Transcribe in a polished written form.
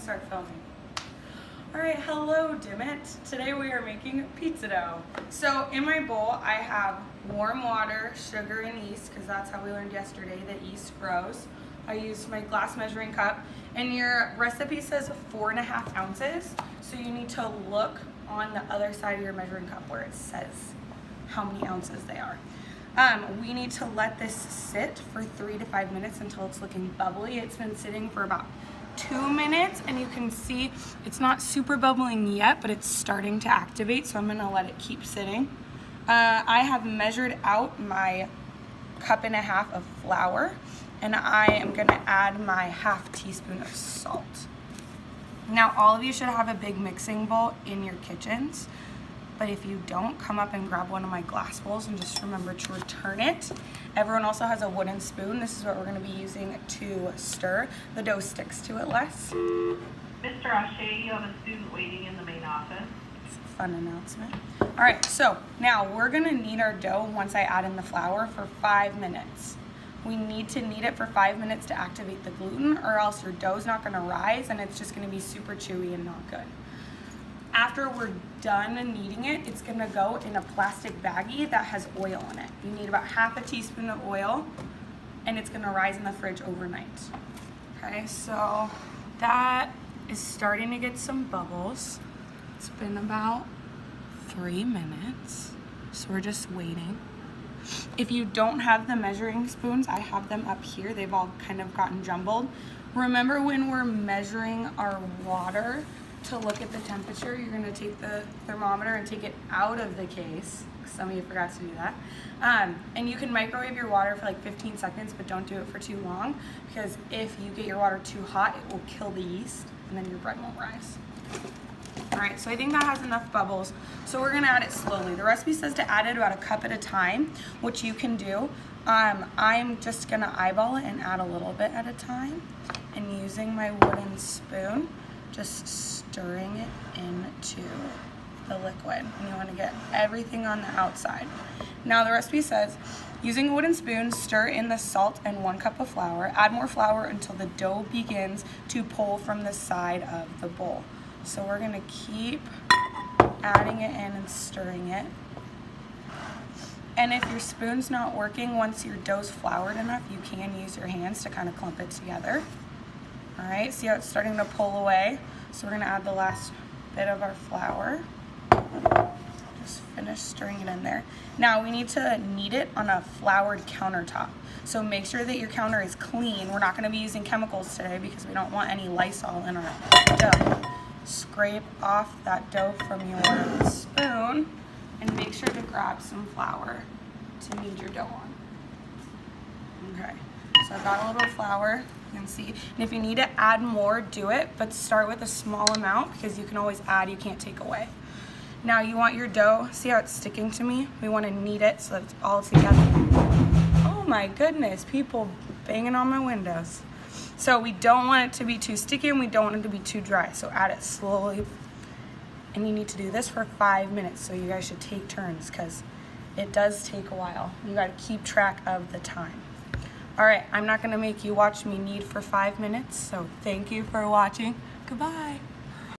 start filming. Alright, hello Dimit. Today we are making pizza dough. So in my bowl I have warm water, sugar, and yeast, because that's how we learned yesterday that yeast grows. I used my glass measuring cup, and your recipe says 4.5 ounces, so you need to look on the other side of your measuring cup where it says how many ounces they are. We need to let this sit for 3 to 5 minutes until it's looking bubbly. It's been sitting for about 2 minutes, and you can see it's not super bubbling yet, but it's starting to activate, so I'm gonna let it keep sitting. I have measured out my 1.5 cups of flour, and I am gonna add my 1/2 teaspoon of salt. Now, all of you should have a big mixing bowl in your kitchens, but if you don't, come up and grab one of my glass bowls and just remember to return it. Everyone also has a wooden spoon. This is what we're gonna be using to stir. The dough sticks to it less. Mr. Ashe, you have a student waiting in the main office. It's a fun announcement. All right, so now we're gonna knead our dough once I add in the flour for 5 minutes. We need to knead it for 5 minutes to activate the gluten, or else your dough's not gonna rise and it's just gonna be super chewy and not good. After we're done kneading it, it's gonna go in a plastic baggie that has oil in it. You need about 1/2 teaspoon of oil, and it's gonna rise in the fridge overnight. Okay, so that is starting to get some bubbles. It's been about 3 minutes, so we're just waiting. If you don't have the measuring spoons, I have them up here. They've all kind of gotten jumbled. Remember, when we're measuring our water, to look at the temperature, you're gonna take the thermometer and take it out of the case. Some of you forgot to do that. And you can microwave your water for like 15 seconds, but don't do it for too long, because if you get your water too hot, it will kill the yeast and then your bread won't rise. All right, so I think that has enough bubbles. So we're gonna add it slowly. The recipe says to add it about 1 cup at a time, which you can do. I'm just gonna eyeball it and add a little bit at a time, and using my wooden spoon, just stirring it into the liquid. And you want to get everything on the outside. Now the recipe says, using a wooden spoon, stir in the salt and 1 cup of flour. Add more flour until the dough begins to pull from the side of the bowl. So we're going to keep adding it in and stirring it. And if your spoon's not working, once your dough's floured enough, you can use your hands to kind of clump it together. All right, see how it's starting to pull away? So we're gonna add the last bit of our flour. Just finish stirring it in there. Now we need to knead it on a floured countertop. So make sure that your counter is clean. We're not gonna be using chemicals today because we don't want any Lysol in our dough. Scrape off that dough from your spoon and make sure to grab some flour to knead your dough on. Okay, so I've got a little flour. You can see, and if you need to add more, do it, but start with a small amount because you can always add, you can't take away. Now you want your dough, see how it's sticking to me? We want to knead it so that it's all together. Oh my goodness, people banging on my windows. So we don't want it to be too sticky and we don't want it to be too dry, so add it slowly. And you need to do this for 5 minutes, so you guys should take turns because it does take a while. You got to keep track of the time. All right, I'm not gonna make you watch me knead for 5 minutes, so thank you for watching. Goodbye.